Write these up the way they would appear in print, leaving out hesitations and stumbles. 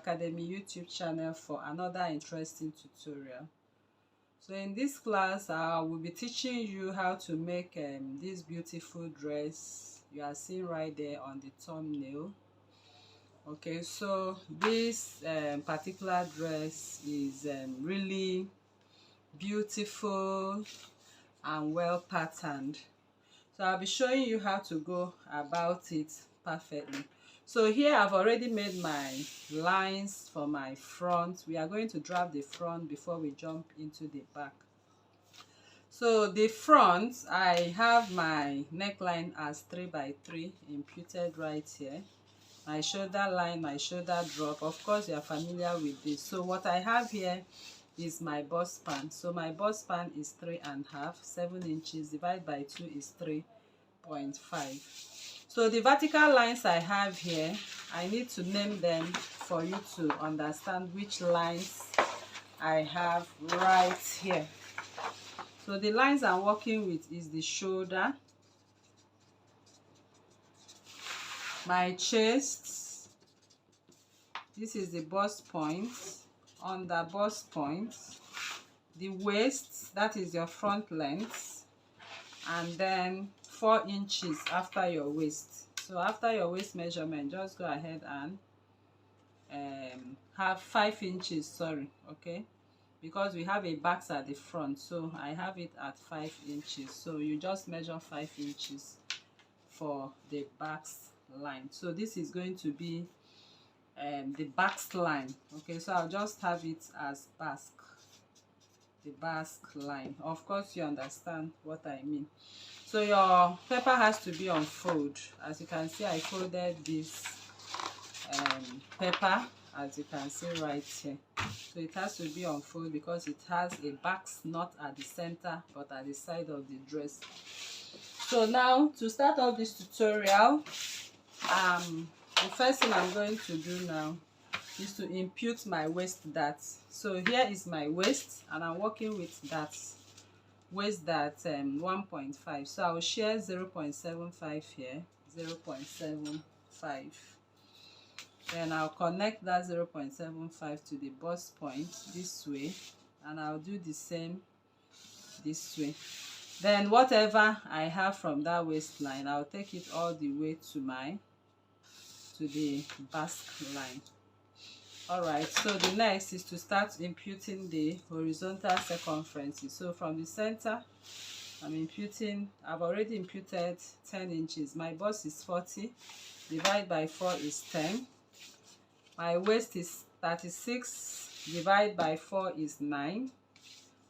Academy YouTube channel for another interesting tutorial. So in this class I will be teaching you how to make this beautiful dress you are seeing right there on the thumbnail. Okay, so this particular dress is really beautiful and well patterned. So I'll be showing you how to go about it perfectly. So here I've already made my lines for my front. We are going to drop the front before we jump into the back. So the front, I have my neckline as 3 by 3 imputed right here. My shoulder line, my shoulder drop. Of course you are familiar with this. So what I have here is my bust span. So my bust span is 3.5, 7 inches divided by 2 is 3.5. So the vertical lines I have here, I need to name them for you to understand which lines I have right here. So the lines I'm working with is the shoulder, my chest, this is the bust point, under bust point, the waist, that is your front length, and then 4 inches after your waist. So after your waist measurement, just go ahead and have 5 inches, sorry, okay, because we have a back at the front, so I have it at 5 inches. So you just measure 5 inches for the back line. So this is going to be the back line. Okay, so I'll just have it as basque, the basque line. Of course you understand what I mean. So your paper has to be on fold. As you can see, I folded this paper, as you can see right here. So it has to be on fold because it has a back not at the center but at the side of the dress. So now to start off this tutorial, the first thing I'm going to do now is to impute my waist dart. So here is my waist and I'm working with that waist dart 1.5. So I will share 0.75 here, 0.75. Then I'll connect that 0.75 to the bust point this way, and I'll do the same this way. Then whatever I have from that waistline, I'll take it all the way to the basque line. Alright, so the next is to start imputing the horizontal circumferences. So from the center, I've already imputed 10 inches. My bust is 40, divided by 4 is 10. My waist is 36, divided by 4 is 9,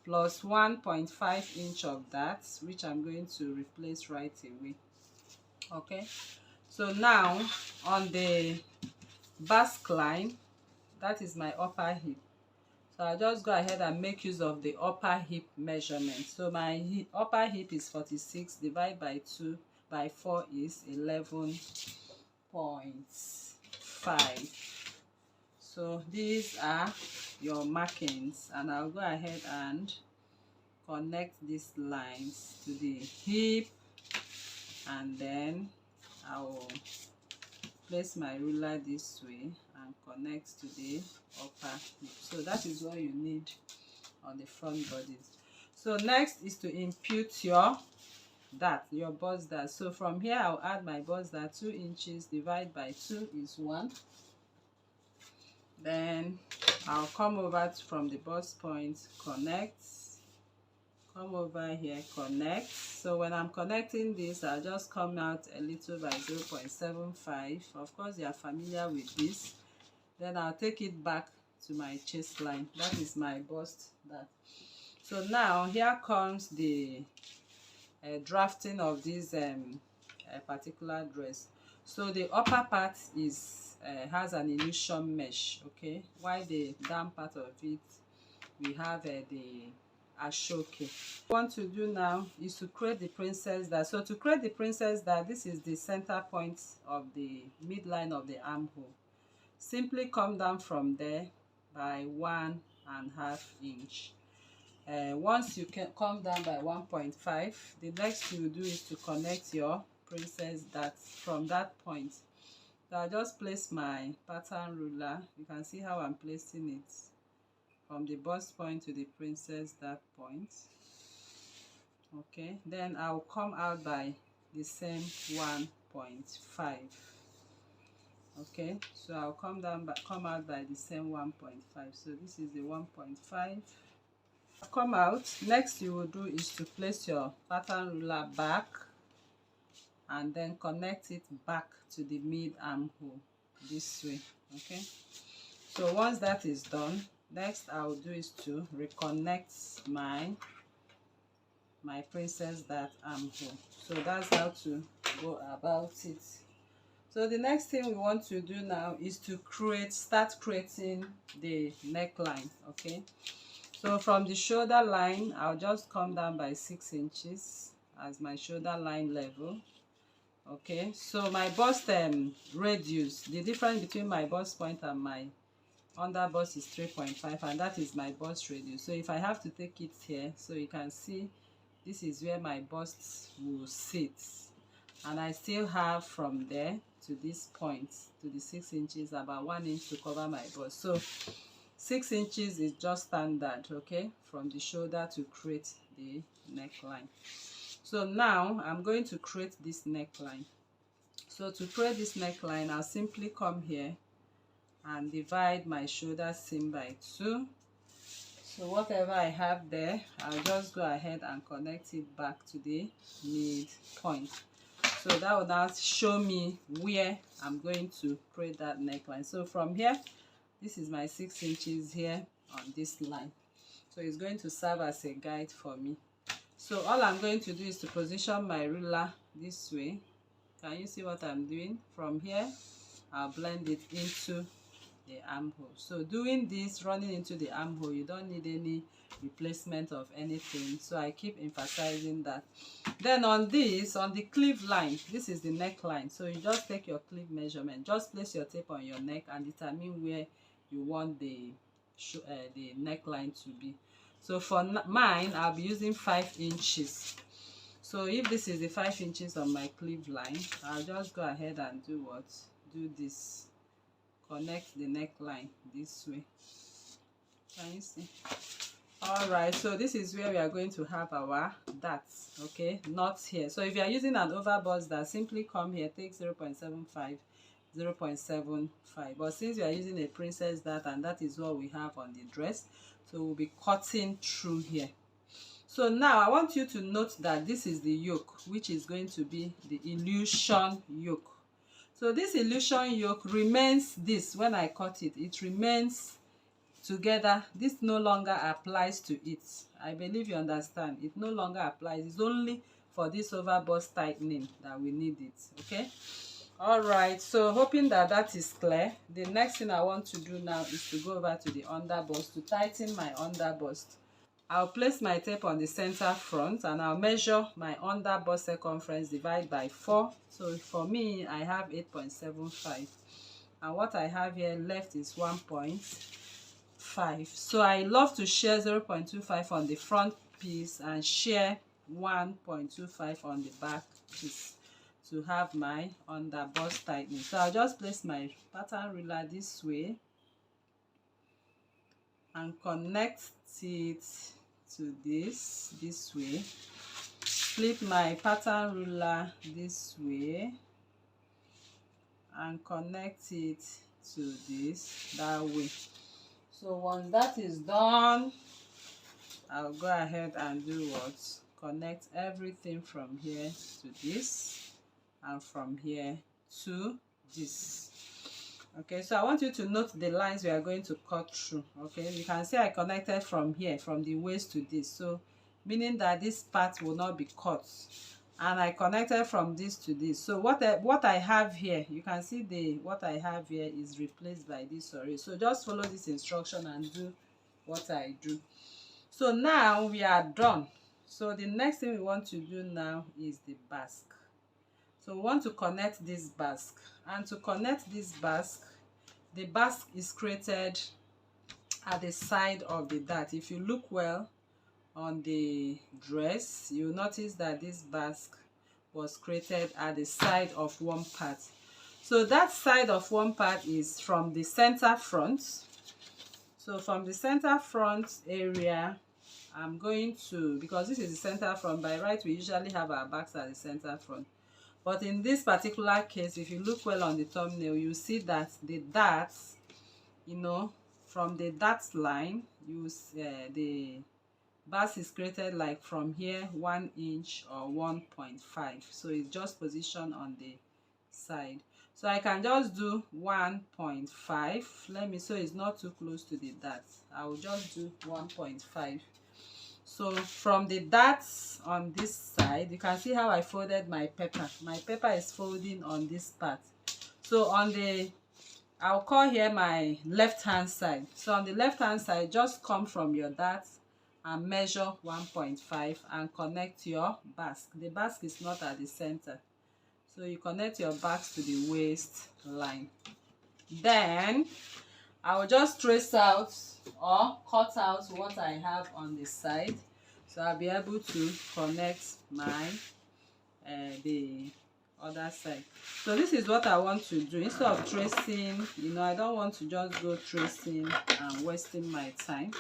plus 1.5 inch of that, which I'm going to replace right away. Okay, so now on the basque line, that is my upper hip. So I'll just go ahead and make use of the upper hip measurement. So my upper hip is 46, divided by 2 by 4 is 11.5. So these are your markings, and I'll go ahead and connect these lines to the hip, and then I will place my ruler this way and connect to the upper hip. So that is what you need on the front bodies. So next is to impute your dart, your bust dart. So from here I'll add my bust dart. 2 inches divided by 2 is 1. Then I'll come over from the bust point, connect, come over here, connect. So when I'm connecting this, I'll just come out a little by 0.75. Of course you are familiar with this. Then I'll take it back to my chest line. That is my bust dart. So now here comes the drafting of this particular dress. So the upper part is has an illusion mesh, okay, while the down part of it we have the ashoke. What I want to do now is to create the princess dart. So to create the princess dart, this is the center point of the midline of the armhole. Simply come down from there by 1.5 inch. Once you can come down by 1.5, the next thing you do is to connect your princess dart from that point So I'll just place my pattern ruler. You can see how I'm placing it from the bust point to the princess dart point. Okay, then I'll come out by the same 1.5. Okay, so I'll come out by the same 1.5. So this is the 1.5. Come out. Next you will do is to place your pattern ruler back and then connect it back to the mid armhole this way. Okay, so once that is done, next I will do is to reconnect my princess dart armhole. So that's how to go about it. So the next thing we want to do now is to start creating the neckline. Okay, so from the shoulder line, I'll just come down by 6 inches as my shoulder line level. Okay, so my bust radius, the difference between my bust point and my under bust is 3.5, and that is my bust radius. So if I have to take it here, so you can see this is where my bust will sit, and I still have from there to this point, to the 6 inches, about 1 inch to cover my bust. So 6 inches is just standard, okay, from the shoulder to create the neckline. So now I'm going to create this neckline. So to create this neckline, I'll simply come here and divide my shoulder seam by 2. So whatever I have there, I'll just go ahead and connect it back to the mid point. So that will now show me where I'm going to create that neckline. So from here, this is my 6 inches here on this line. So it's going to serve as a guide for me. So all I'm going to do is to position my ruler this way. Can you see what I'm doing? From here, I'll blend it into the armhole. So doing this, running into the armhole, you don't need any replacement of anything. So I keep emphasizing that. Then on this, on the cleave line, this is the neckline. So you just take your cleave measurement, just place your tape on your neck and determine where you want the neckline to be. So for mine, I'll be using 5 inches. So if this is the 5 inches on my cleave line, I'll just go ahead and do what? Do this. Connect the neckline this way. Can you see? Alright, so this is where we are going to have our darts, okay, not here. So if you are using an overbust dart, simply come here, take 0.75, 0.75. But since we are using a princess dart, and that is what we have on the dress, so we'll be cutting through here. So now I want you to note that this is the yoke, which is going to be the illusion yoke. So this illusion yoke remains this. When I cut it, it remains together. This no longer applies to it. I believe you understand. It no longer applies. It's only for this overbust tightening that we need it. Okay. All right. So hoping that that is clear. The next thing I want to do now is to go over to the underbust to tighten my underbust. I'll place my tape on the center front and I'll measure my underbust circumference, divide by 4. So for me, I have 8.75. And what I have here left is 1.5. So I love to share 0.25 on the front piece and share 1.25 on the back piece to have my underbust tightening. So I'll just place my pattern ruler this way and connect it to this way. Flip my pattern ruler this way and connect it to this that way. So once that is done, I'll go ahead and do what? Connect everything from here to this and from here to this. Okay, so I want you to note the lines we are going to cut through. Okay, you can see I connected from here, from the waist to this, so meaning that this part will not be cut, and I connected from this to this. So what I have here, you can see what I have here is replaced by this already. So just follow this instruction and do what I do. So now we are done. So the next thing we want to do now is the basque. So we want to connect this basque, and to connect this basque, the basque is created at the side of the dart. If you look well on the dress, you'll notice that this basque was created at the side of one part. So that side of one part is from the center front. So from the center front area, I'm going to, because this is the center front, by right we usually have our backs at the center front. But in this particular case, if you look well on the thumbnail, you see that the darts, you know, from the dart line, the bars is created like from here 1 inch or 1.5. So it's just positioned on the side. So I can just do 1.5. Let me, so it's not too close to the dart. I will just do 1.5. So from the darts on this side, you can see how I folded my pepper. My pepper is folding on this part. So on the, I'll call here my left hand side. So on the left hand side, just come from your dart and measure 1.5 and connect your basque. The basque is not at the center. So you connect your basque to the waist line. Then I will just trace out or cut out what I have on the side, so I'll be able to connect my the other side. So this is what I want to do. Instead of tracing, you know, I don't want to just go tracing and wasting my time.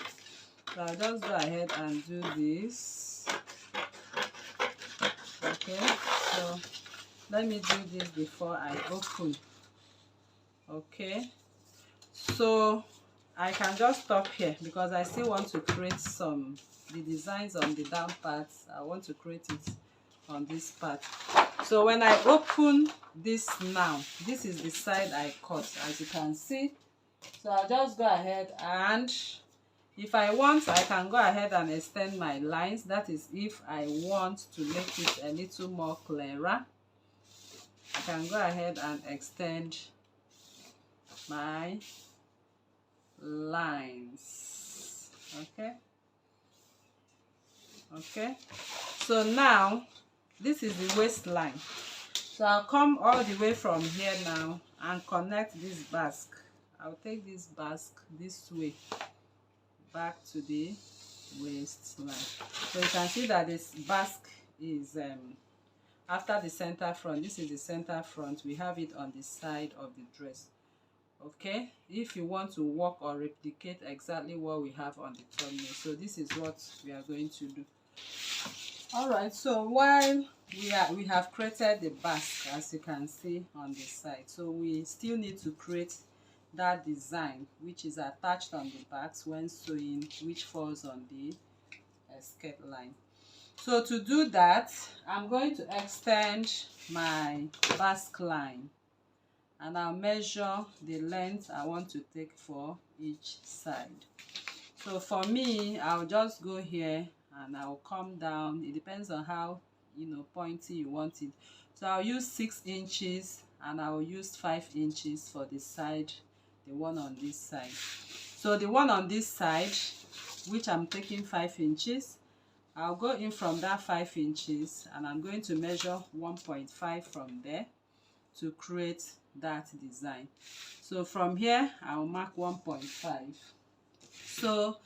So I'll just go ahead and do this. Okay, so let me do this before I open. Okay, so I can just stop here because I still want to create the designs on the down parts. I want to create it on this part. So when I open this now, this is the side I cut, as you can see. So I'll just go ahead, and if I want, I can go ahead and extend my lines. That is if I want to make it a little more clearer. I can go ahead and extend my lines. Okay, so now this is the waistline. So I'll come all the way from here now and connect this basque. I'll take this basque this way back to the waistline. So you can see that this basque is after the center front. This is the center front. We have it on the side of the dress. Okay, if you want to work or replicate exactly what we have on the thumbnail, so this is what we are going to do. All right, so while we have created the basque, as you can see on the side, so we still need to create that design which is attached on the backs when sewing, which falls on the skirt line. So to do that, I'm going to extend my basque line, and I'll measure the length I want to take for each side. So for me, I'll just go here and I'll come down. It depends on how, you know, pointy you want it. So I'll use 6 inches and I'll use 5 inches for the side, the one on this side. So the one on this side, which I'm taking 5 inches, I'll go in from that 5 inches and I'm going to measure 1.5 from there to create that design. So from here I'll mark 1.5. so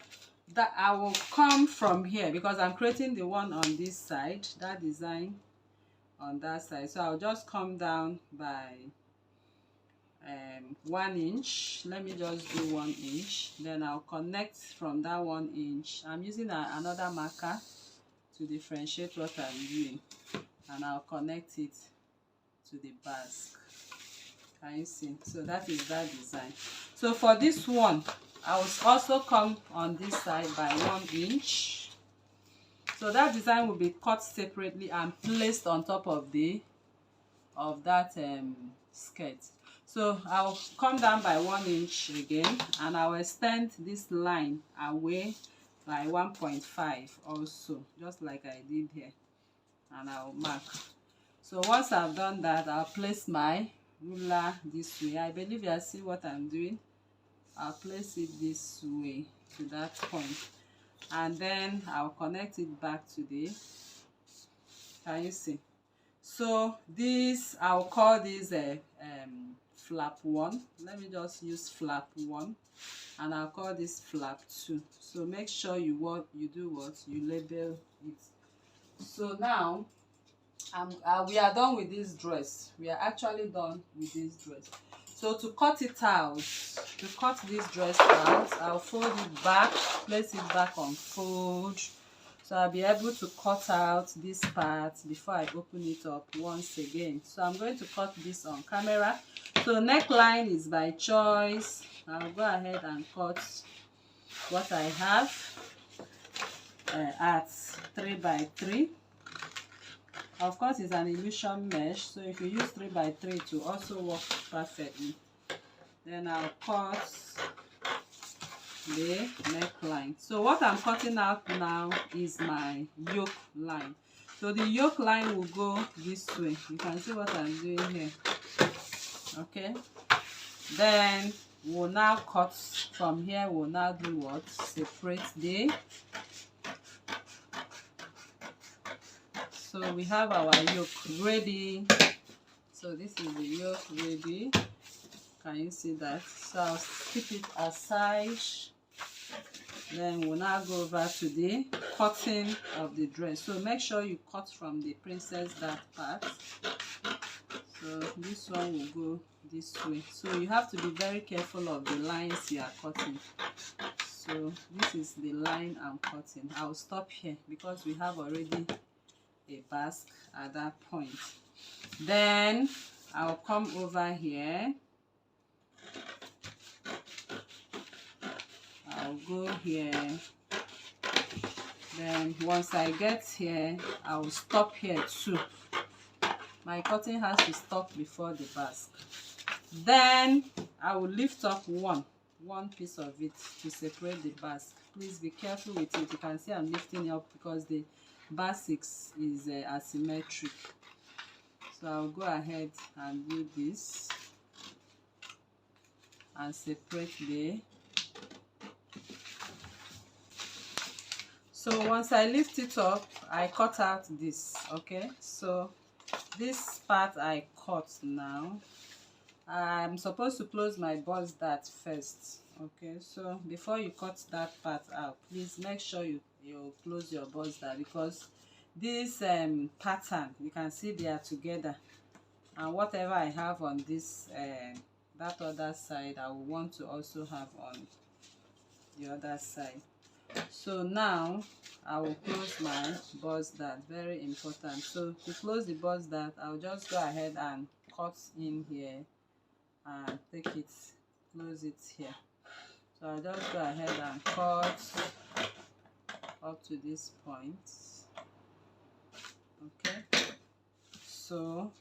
that I will come from here because I'm creating the one on this side, that design on that side. So I'll just come down by 1 inch. Let me just do 1 inch. Then I'll connect from that 1 inch. I'm using another marker to differentiate what I'm doing, and I'll connect it to the basque. Can you see? So that is that design. So for this one, I will also come on this side by 1 inch. So that design will be cut separately and placed on top of that skirt. So I'll come down by 1 inch again, and I'll extend this line away by 1.5 also, just like I did here, and I'll mark. So once I've done that, I'll place my ruler this way. I believe you see what I'm doing. I'll place it this way to that point, and then I'll connect it back to the, can you see? So this, I'll call this flap 1. Let me just use flap 1, and I'll call this flap 2. So make sure you label it. So now We are done with this dress. We are actually done with this dress. So to cut it out, to cut this dress out, I'll fold it back, place it back on fold, so I'll be able to cut out this part before I open it up once again. So I'm going to cut this on camera. So neckline is by choice. I'll go ahead and cut what I have at 3 by 3. Of course, it's an illusion mesh, so if you use 3 by 3 to also work perfectly. Then I'll cut the neckline. So what I'm cutting out now is my yoke line. So the yoke line will go this way. You can see what I'm doing here. Okay. Then we'll now cut from here. We'll now do what? Separate the. So we have our yoke ready. So this is the yoke ready. Can you see that? So I'll keep it aside. Then we'll now go over to the cutting of the dress. So make sure you cut from the Princess Dart part. So this one will go this way. So you have to be very careful of the lines you are cutting. So this is the line I'm cutting. I'll stop here because we have already a basque at that point. Then I'll come over here. I'll go here. Then once I get here, I'll stop here too. My cutting has to stop before the basque. Then I will lift up one piece of it to separate the basque. Please be careful with it. You can see I'm lifting up because the basics is asymmetric. So I'll go ahead and do this and separate the. So once I lift it up, I cut out this. Okay, so this part I cut now. I'm supposed to close my bust dart first. Okay, so before you cut that part out, please make sure you close your bust dart, because this pattern, you can see they are together, and whatever I have on this that other side, I will want to also have on the other side. So now I will close my bust dart. Very important. So to close the bust dart, I'll just go ahead and cut in here and take it, close it here. So I'll just go ahead and cut up to this point. Okay, so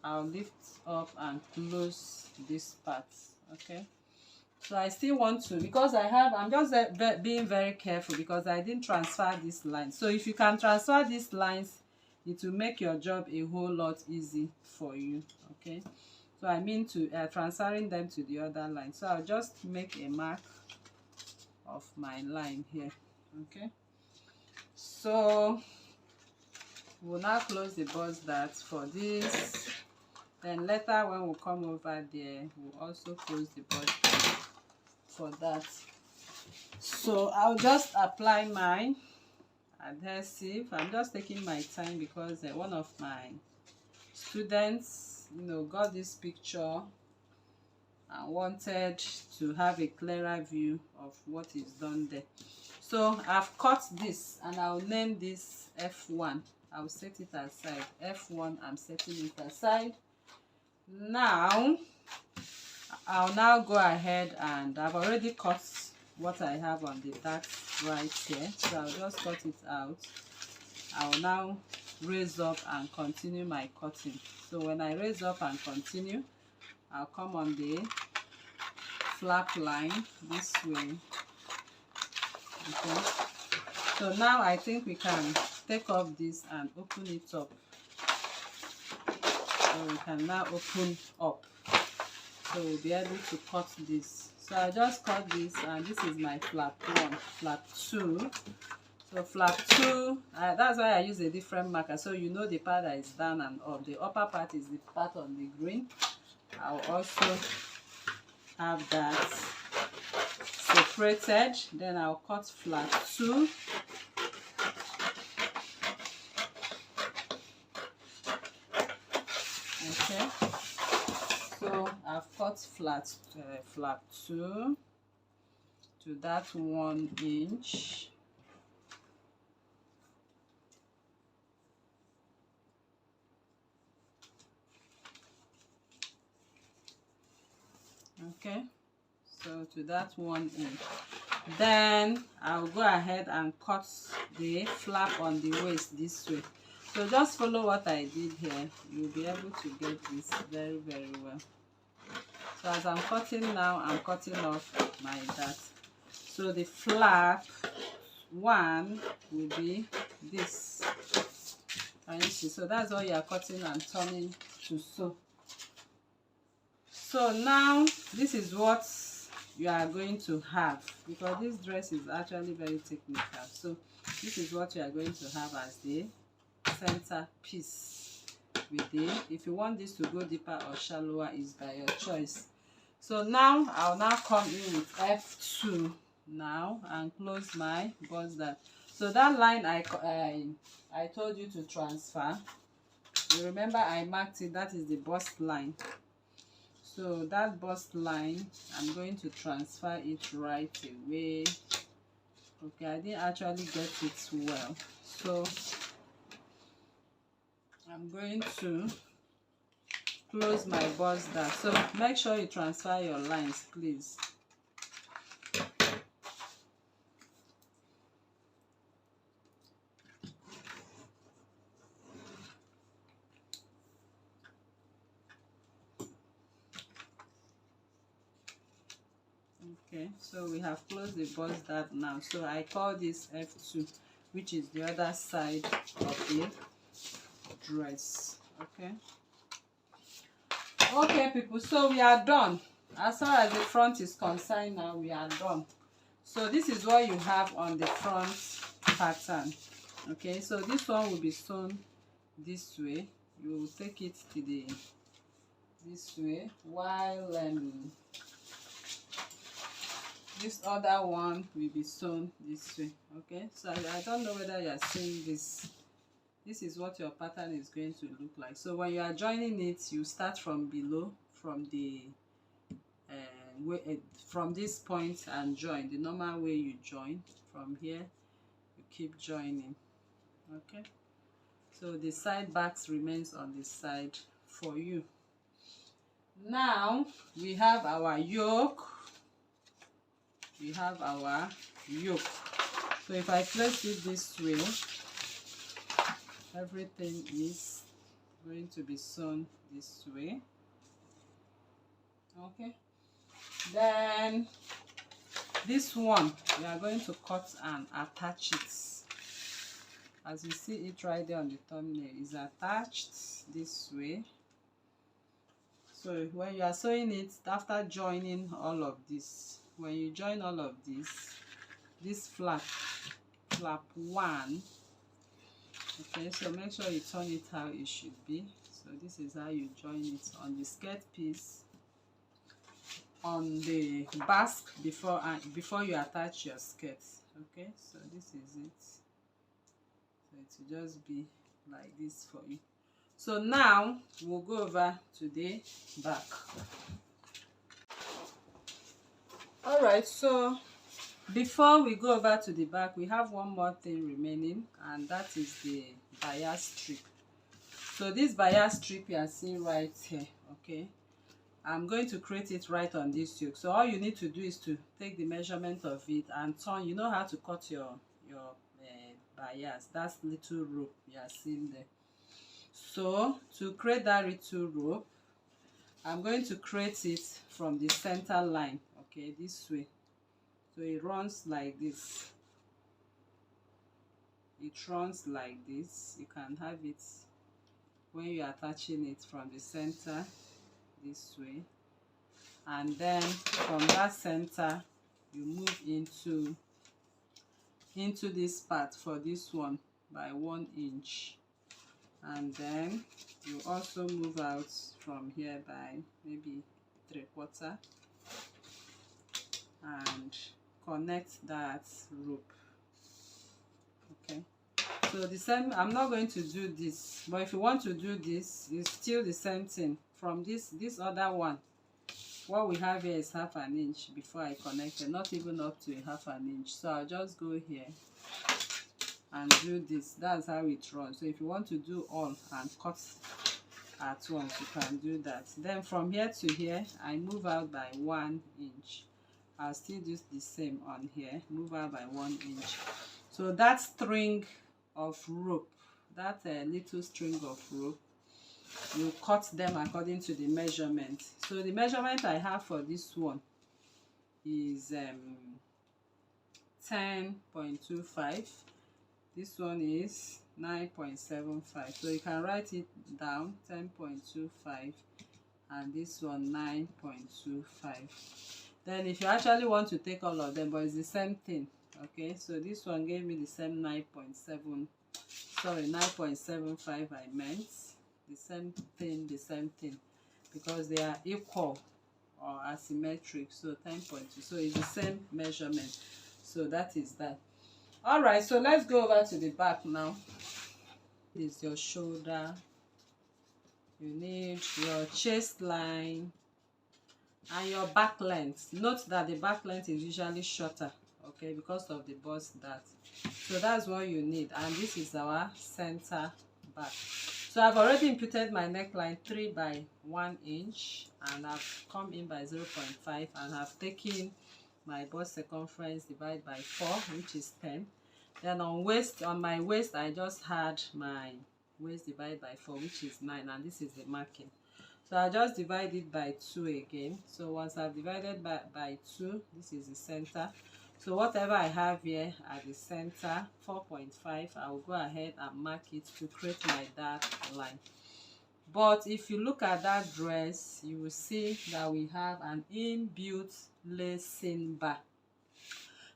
I'll lift up and close this part. Okay, so I still want to, because I'm just being very careful because I didn't transfer this line. So if you can transfer these lines, it will make your job a whole lot easy for you. Okay, so I mean to transferring them to the other line. So I'll just make a mark of my line here. Okay, so we'll now close the bust dart for this. Then later when we come over there, we'll also close the bust dart for that. So I'll just apply my adhesive. I'm just taking my time because one of my students, got this picture and wanted to have a clearer view of what is done there. So I've cut this and I'll name this F1. I'll set it aside. F1, I'm setting it aside. Now I'll now go ahead, and I've already cut what I have on the dart right here. So I'll just cut it out. I'll now raise up and continue my cutting. So when I raise up and continue, I'll come on the flap line this way. Okay, so now I think we can take off this and open it up. So we can now open up, so we'll be able to cut this. So I just cut this, and this is my flap 1, flap 2. So flap 2, that's why I use a different marker, so the part that is down and up. The upper part is the part on the green. I'll also have that separated. Then I'll cut flap 2. Okay, so I've cut flap 2 to that 1 inch. Okay, so to that 1 inch. Then I'll go ahead and cut the flap on the waist this way. So just follow what I did here. You'll be able to get this very well. So as I'm cutting now, I'm cutting off my dart. So the flap 1 will be this. Can you see? So that's all you are cutting and turning to sew. So now this is what you are going to have, because this dress is actually very technical. So this is what you are going to have as the center piece with it. If you want this to go deeper or shallower, is by your choice. So now I'll now come in with F2 now and close my bust dart. So that line I told you to transfer, you remember I marked it, that is the bust line. So that bust line, I'm going to transfer it right away. Okay, I didn't actually get it well, so I'm going to close my bust dart. So make sure you transfer your lines, please. Okay, so we have closed the bust dart now. So I call this F2, which is the other side of the dress. Okay people, so we are done. As far as the front is concerned now, we are done. So this is what you have on the front pattern. Okay, so this one will be sewn this way. You will take it to the this way, while this other one will be sewn this way. Okay, so I don't know whether you are seeing this. This is what your pattern is going to look like. So when you are joining it, you start from below, from the from this point, and join the normal way you join. From here you keep joining. Okay, so the side backs remains on the side for you. Now we have our yoke. So if I place it this way, everything is going to be sewn this way. Okay, then this one we are going to cut and attach it. As you see it right there on the thumbnail, is attached this way. So when you are sewing it, after joining all of this, when you join all of this flap 1, okay, so make sure you turn it how it should be. So this is how you join it on the skirt piece, on the basque before you attach your skirt. Okay, so this is it. So it will just be like this for you. So now we'll go over to the back. All right, so before we go over to the back, we have one more thing remaining, and that is the bias strip. So this bias strip you are seeing right here, okay, I'm going to create it right on this yoke. So all you need to do is to take the measurement of it and turn. You know how to cut your bias, that's little rope you are seeing there. So to create that little rope, I'm going to create it from the center line, okay, this way. So it runs like this. It runs like this. You can have it when you're attaching it from the center this way, and then from that center you move into this part for this one by 1 inch, and then you also move out from here by maybe 3/4 and connect that rope. Okay, So the same, I'm not going to do this, but if you want to do this, it's still the same thing. From this other one, what we have here is 1/2 inch before I connect it, not even up to 1/2 inch. So I'll just go here and do this. That's how it runs. So if you want to do all and cut at once, you can do that. Then from here to here, I move out by 1 inch. I'll still do the same on here, move out by 1 inch. So that string of rope, that little string of rope, you cut them according to the measurement. So the measurement I have for this one is 10.25. This one is 9.75. So you can write it down, 10.25, and this one 9.25. Then if you actually want to take all of them, but it's the same thing, okay? So this one gave me the same 9.75 I meant. The same thing, because they are equal or asymmetric. So 10.2, so it's the same measurement. So that is that. All right, so let's go over to the back now. This is your shoulder. You need your chest line and your back length. Note that the back length is usually shorter, okay, because of the bust dart. So that's what you need. And this is our center back. So I've already imputed my neckline 3 by 1 inch, and I've come in by 0.5, and have taken my bust circumference divided by 4, which is 10. Then on my waist, I just had my waist divided by 4, which is 9, and this is the marking. So I just divide it by 2 again. So once I've divided by 2, this is the center. So whatever I have here at the center, 4.5, I will go ahead and mark it to create my dart line. But if you look at that dress, you will see that we have an inbuilt lacing bar.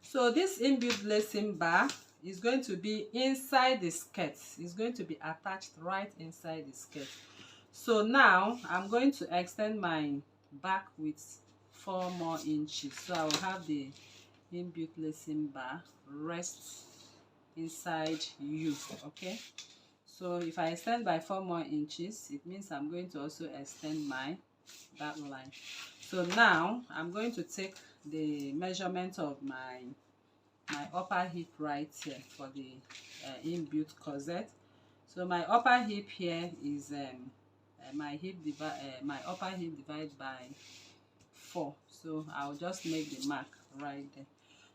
So this inbuilt lacing bar is going to be inside the skirt. It's going to be attached right inside the skirt. So now I'm going to extend my back with 4 more inches. So I will have the inbuilt lacing bar rest inside you, okay? So if I extend by 4 more inches, it means I'm going to also extend my back line. So now I'm going to take the measurement of my upper hip right here for the inbuilt corset. So my upper hip here is my upper hip divided by 4. So I'll just make the mark right there.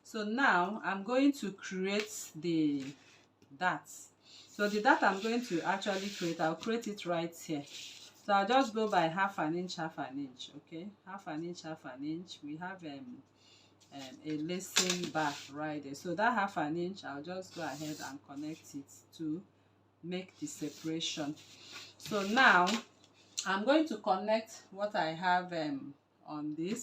So now I'm going to create the dart. So the dart I'm going to actually create, I'll create it right here. So I'll just go by 1/2 inch, 1/2 inch, okay? 1/2 inch, 1/2 inch. We have a lacing bar right there. So that 1/2 inch, I'll just go ahead and connect it to make the separation. So now I'm going to connect what I have on the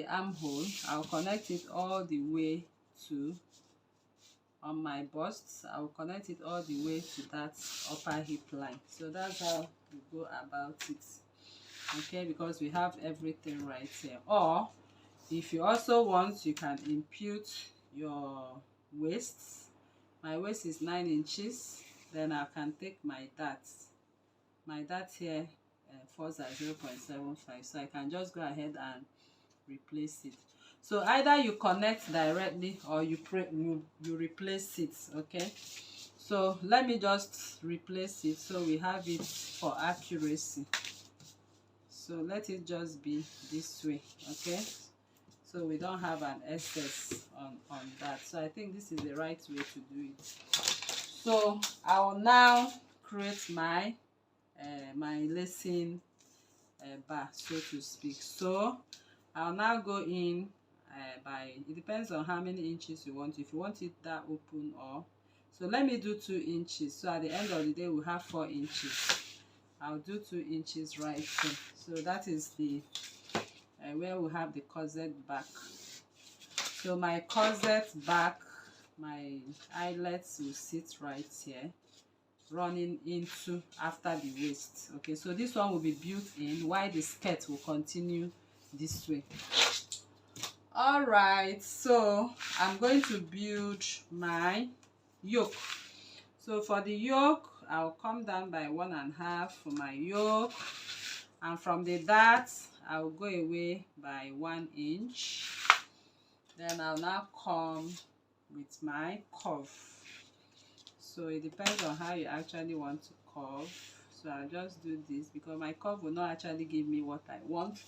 armhole. I'll connect it all the way to, on my bust, I will connect it all the way to that upper hip line. So that's how we go about it, okay, because we have everything right here. Or if you also want, you can impute your waist. My waist is 9 inches. Then I can take my dart. My dart here falls at 0.75, so I can just go ahead and replace it. So either you connect directly or you replace it, okay? So let me just replace it so we have it for accuracy. So let it just be this way, okay? So we don't have an excess on that. So I think this is the right way to do it. So I will now create my my lacing bar, so to speak. So I'll now go in by, it depends on how many inches you want. If you want it that open, or so let me do 2 inches. So at the end of the day we have 4 inches. I'll do 2 inches right here. So that is the where we have the corset back. So my corset back, my eyelets will sit right here, running into after the waist, okay? So this one will be built in while the skirt will continue this way. All right, so I'm going to build my yoke. So for the yoke, I'll come down by 1.5 for my yoke, and from the dart I'll go away by 1 inch. Then I'll now come with my curve. So it depends on how you actually want to curve. So I'll just do this because my curve will not actually give me what I want.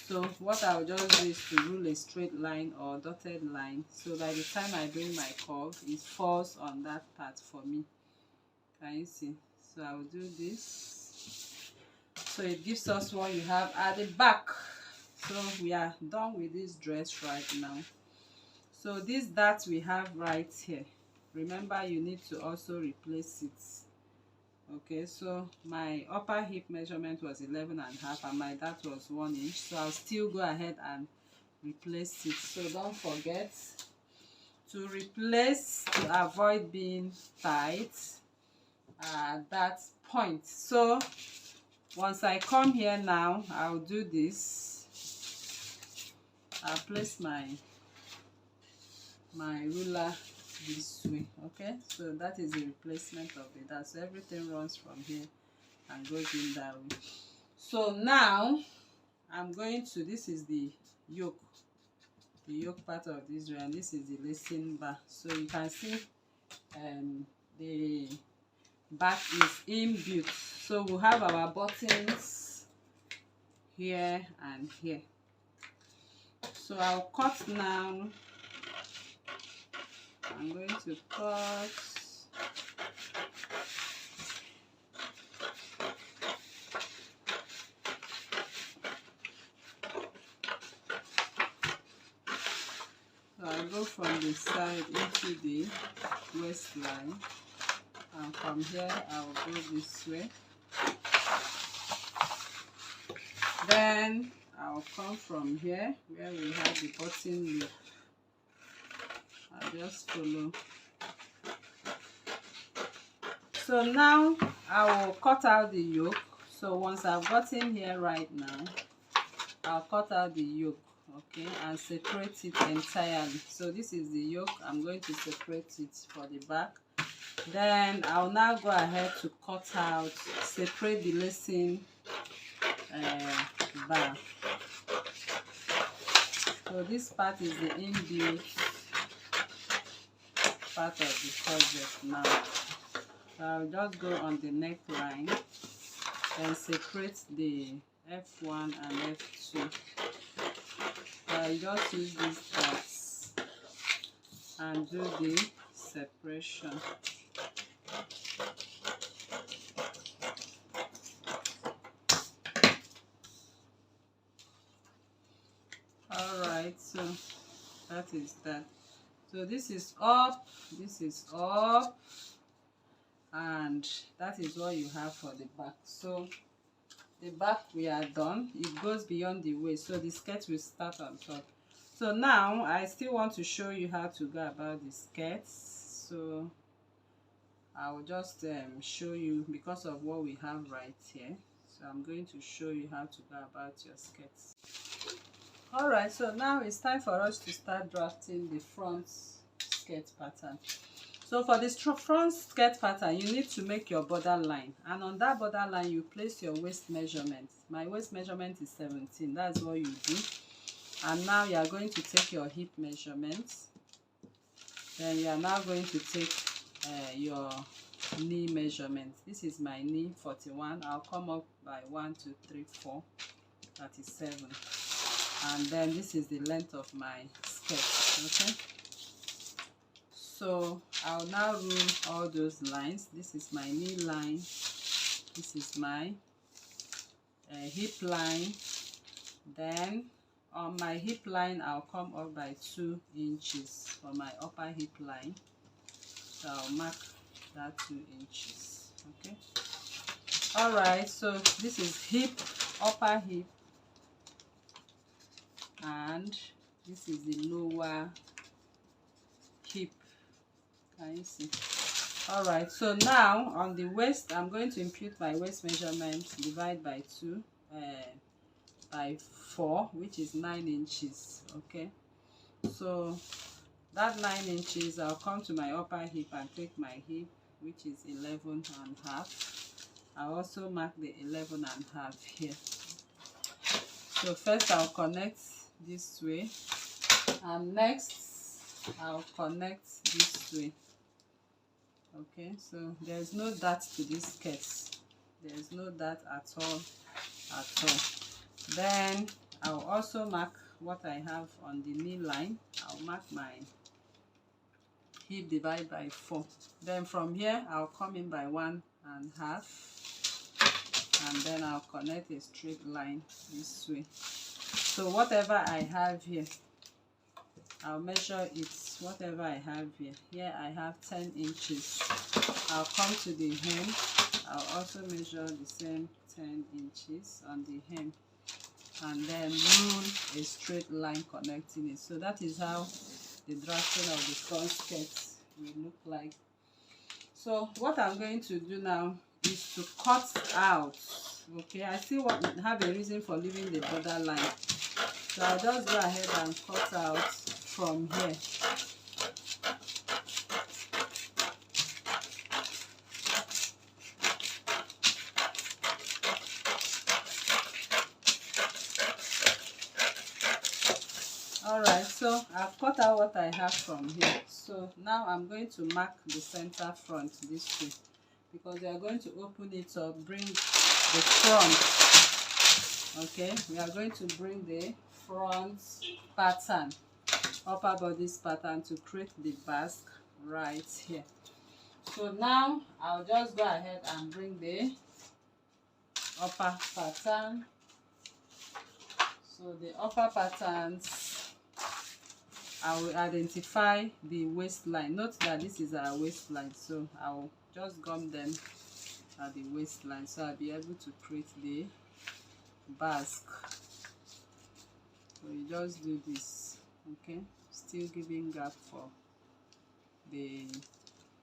So what I'll just do is to rule a straight line or dotted line, so by the time I bring my curve, it falls on that part for me. Can you see? So I will do this. So it gives us what you have at the back. So we are done with this dress right now. So this dart we have right here, remember you need to also replace it. Okay, so my upper hip measurement was 11.5 and my dart was 1 inch. So I'll still go ahead and replace it. So don't forget to replace to avoid being tight at that point. So once I come here now, I'll do this. I'll place my ruler this way. Okay, so that is the replacement of the dart. So everything runs from here and goes in that way. So now I'm going to, this is the yoke part of this round. This is the lacing bar. So you can see the back is inbuilt. So we'll have our buttons here and here. So I'll cut now. I'm going to cut. So I'll go from the side into the waistline, and from here I'll go this way. Then I'll come from here where we have the button loop. I'll just follow. So now I will cut out the yoke. So once I've gotten here right now, I'll cut out the yoke, okay, and separate it entirely. So this is the yoke. I'm going to separate it for the back. Then I'll now go ahead to cut out, separate the lacing bar. So this part is the inbuilt part of the project now. So I'll just go on the neckline and separate the F1 and F2. I'll just use these parts and do the separation. Alright, so that is that. So this is up, and that is what you have for the back. So the back we are done. It goes beyond the waist, so the skirt will start on top. So now I still want to show you how to go about the skirts. So I will just show you because of what we have right here. So I'm going to show you how to go about your skirts. Alright, so now it's time for us to start drafting the front skirt pattern. So for this front skirt pattern, you need to make your border line, and on that border line you place your waist measurement. My waist measurement is 17. That's what you do. And now you are going to take your hip measurement. Then you are now going to take your knee measurement. This is my knee, 41. I'll come up by 1 2 3 4 37. And then this is the length of my skirt. Okay, so I'll now rule all those lines. This is my knee line, this is my hip line. Then on my hip line I'll come up by 2 inches for my upper hip line. So I'll mark that 2 inches. Okay, alright, so this is hip, upper hip, and this is the lower hip. Can you see? Alright, so now on the waist I'm going to impute my waist measurement, divide by 2 by 4, which is 9 inches. Okay, so that 9 inches, I'll come to my upper hip and take my hip, which is 11.5. I'll also mark the 11.5 here. So first I'll connect this way, and next I'll connect this way. Okay, so there's no dart to this skirt. There's no dart at all. Then I'll also mark what I have on the knee line. I'll mark my hip divide by 4. Then from here I'll come in by 1.5, and then I'll connect a straight line this way. So whatever I have here, I'll measure it. Whatever I have here, I have 10 inches. I'll come to the hem. I'll also measure the same 10 inches on the hem, and then rule a straight line connecting it. So that is how the drafting of the front skirt will look like. So what I'm going to do now is to cut out. Okay, I still have a reason for leaving the border line, so I'll just go ahead and cut out from here. Alright, so I've cut out what I have from here. So now I'm going to mark the center front this way, because we are going to open it up, bring the front. Okay, we are going to bring the front pattern, upper bodice pattern, to create the basque right here. So now I'll just go ahead and bring the upper pattern. So the upper patterns, I will identify the waistline. Note that this is our waistline, so I'll just gum them at the waistline, so I'll be able to create the basque. So you just do this, okay, still giving gap for the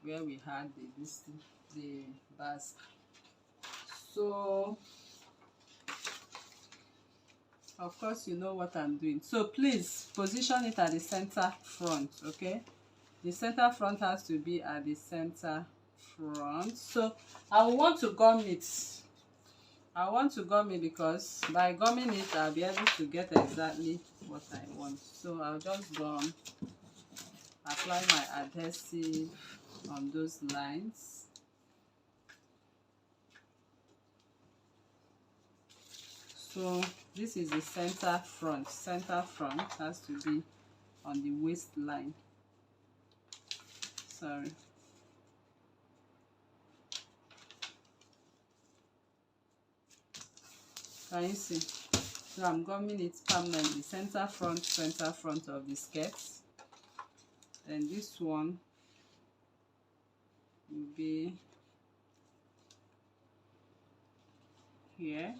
where we had the basque. So of course you know what I'm doing, so please position it at the center front. Okay, the center front has to be at the center front. So I will want to gum it. I want to gum it because by gumming it I'll be able to get exactly what I want. So I'll just gum, apply my adhesive on those lines. So this is the center front. Center front has to be on the waistline. Sorry. Can you see? So I'm gumming it permanently. Center front of the skirt. And this one will be here.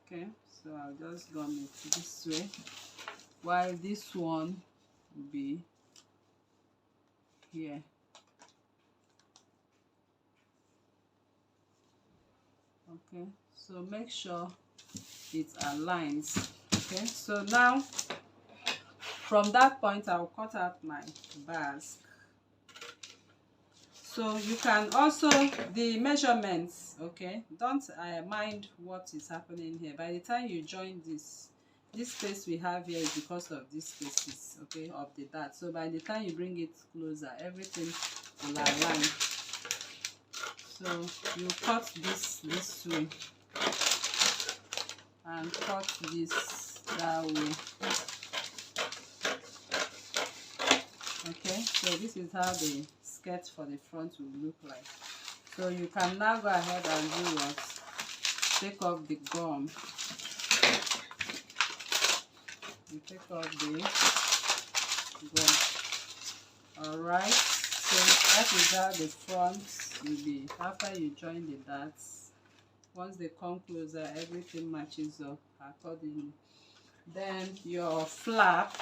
Okay, so I'll just gum it this way, while this one will be here. Okay, so make sure it aligns. Okay, so now from that point I'll cut out my basque. So you can also, the measurements, okay, don't mind what is happening here. By the time you join this space we have here is because of these spaces, okay, of the dart. So by the time you bring it closer, everything will align. So you cut this way and cut this that way. Okay, so this is how the skirt for the front will look like. So you can now go ahead and do what? Take off the gum. You take off the gum. Alright, so that is how the front will be after you join the darts. Once they come closer, everything matches up accordingly. Then your flap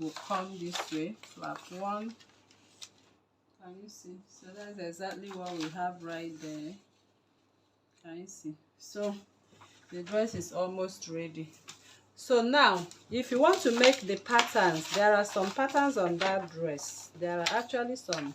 will come this way. Flap 1. Can you see? So that's exactly what we have right there. Can you see? So The dress is almost ready. So now, if you want to make the patterns, there are some patterns on that dress. There are actually some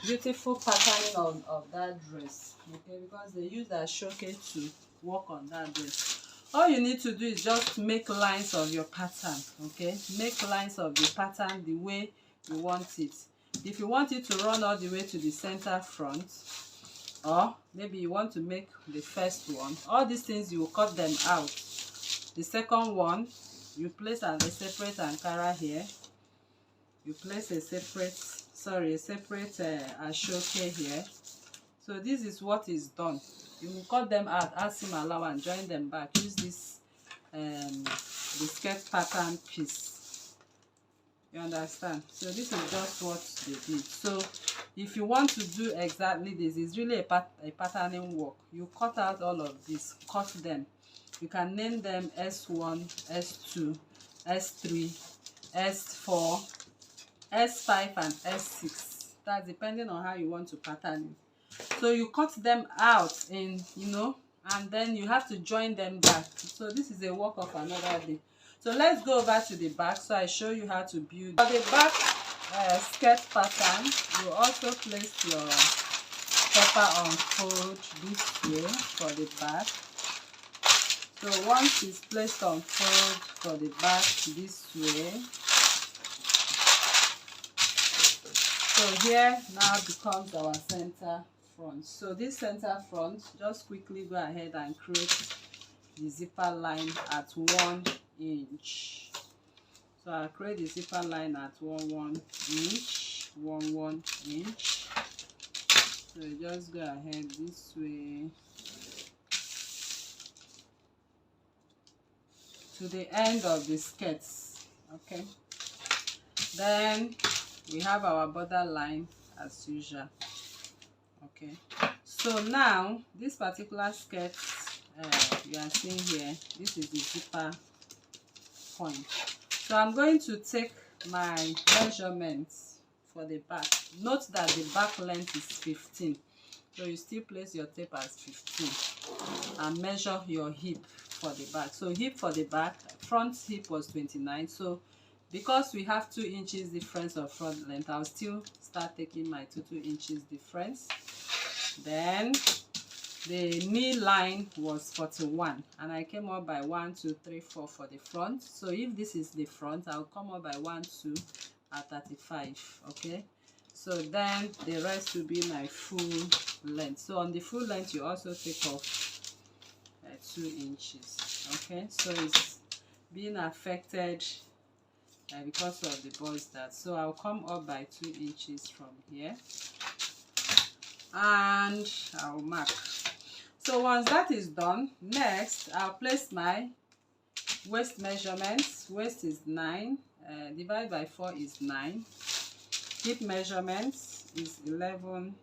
beautiful patterning of that dress, okay, because they use that showcase to work on that dress. All you need to do is just make lines of your pattern, okay? Make lines of the pattern the way you want it. If you want it to run all the way to the center front, or maybe you want to make the first one, all these things you will cut them out. The second one, you place a separate ankara here. You place a separate ashoke here. So this is what is done. You will cut them out, add seam allowance, join them back. Use this the skirt pattern piece. You understand? So this is just what they did. So if you want to do exactly this, it's really a patterning work. You cut out all of this, cut them. You can name them S1, S2, S3, S4, S5 and S6. That's depending on how you want to pattern it. So you cut them out in, and then you have to join them back. So this is a work of another day. So let's go over to the back so I show you how to build. For the back skirt pattern, you also place your pepper on fold this way for the back. So once it's placed on fold for the back this way, so here now becomes our center front. So this center front, just quickly go ahead and create the zipper line at 1 inch. So I'll create the zipper line at 1 inch, 1 inch. So just go ahead this way to the end of the skirts, okay. Then we have our border line as usual, okay. So now this particular skirt you are seeing here, this is the zipper point. So I'm going to take my measurements for the back. Note that the back length is 15, so you still place your tape as 15 and measure your hip for the back. So hip for the back, front hip was 29. So because we have 2 inches difference of front length, I'll still start taking my 2 inches difference. Then the knee line was 41 and I came up by 1 2 3 4 for the front. So if this is the front, I'll come up by 1 2 at 35, okay. So then the rest will be my full length. So on the full length you also take off 2 inches, okay. So it's being affected because of the bust dart. So I'll come up by 2 inches from here and I'll mark. So once that is done, next I'll place my waist measurements. Waist is 9, divided by 4 is 9. Hip measurements is 11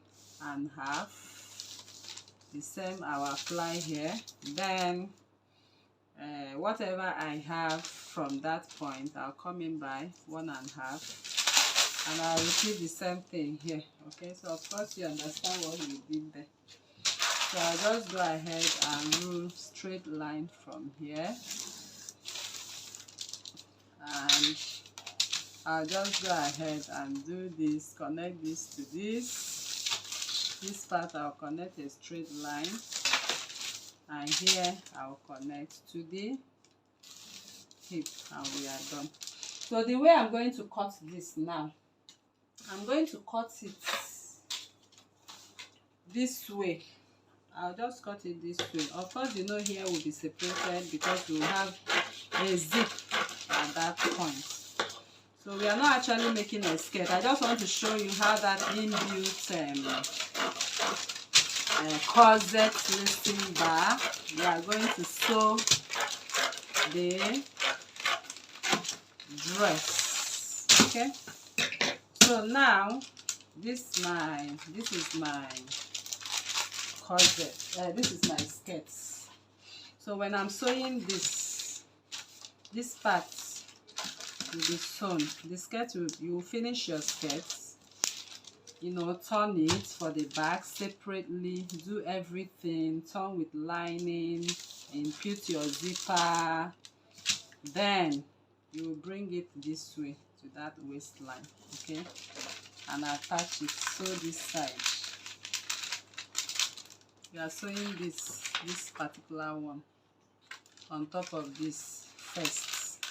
and half. The same I will apply here. Then whatever I have from that point, I'll come in by 1 and half, and I'll repeat the same thing here, okay. So of course you understand what we did there. So I'll just go ahead and rule straight line from here, and I'll just go ahead and do this, connect this to this. This part I'll connect a straight line, and here I'll connect to the hip, and we are done. So the way I'm going to cut this now, I'm going to cut it this way. I'll just cut it this way. Of course, here will be separated because we'll have a zip at that point. So we are not actually making a skirt. I just want to show you how that inbuilt corset lacing bar, we are going to sew the dress, okay. So now this is my corset, this is my skirt. So when I'm sewing this part will be sewn. The skirt you will finish your skirt, you know, turn it for the back separately, do everything, turn with lining, input your zipper, then you will bring it this way to that waistline, okay, and attach it. Sew this side. You are sewing this particular one on top of this first.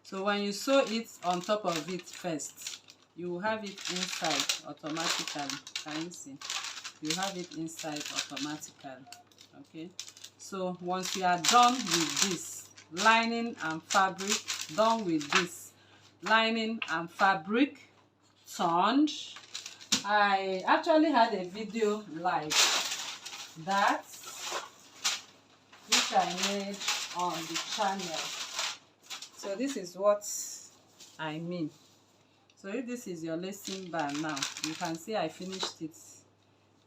So when you sew it on top of it first, you will have it inside automatically. Can you see? You have it inside automatically, okay. So once you are done with this lining and fabric, done with this lining and fabric turned, I actually had a video like that which I made on the channel. So this is what I mean. So if this is your lacing bar now, you can see I finished it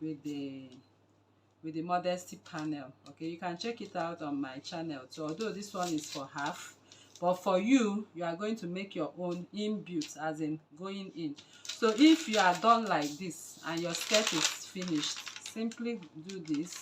with the modesty panel, okay. You can check it out on my channel. So although this one is for half, but for you, you are going to make your own inbuilt, as in going in. So if you are done like this and your skirt is finished, simply do this,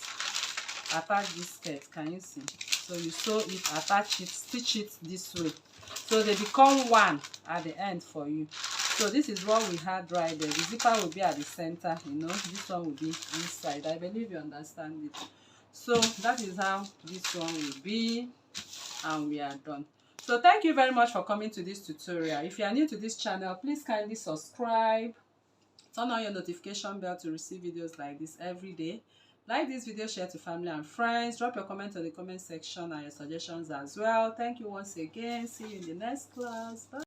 attach this skirt. Can you see? So you sew it, attach it, stitch it this way, so they become one at the end for you. So this is what we had right there. The zipper will be at the center, you know, this one will be inside. I believe you understand it. So that is how this one will be, and we are done. So thank you very much for coming to this tutorial. If you are new to this channel, please kindly subscribe, turn on your notification bell to receive videos like this every day. Like this video, share to family and friends, drop your comment in the comment section and your suggestions as well. Thank you once again. See you in the next class. Bye.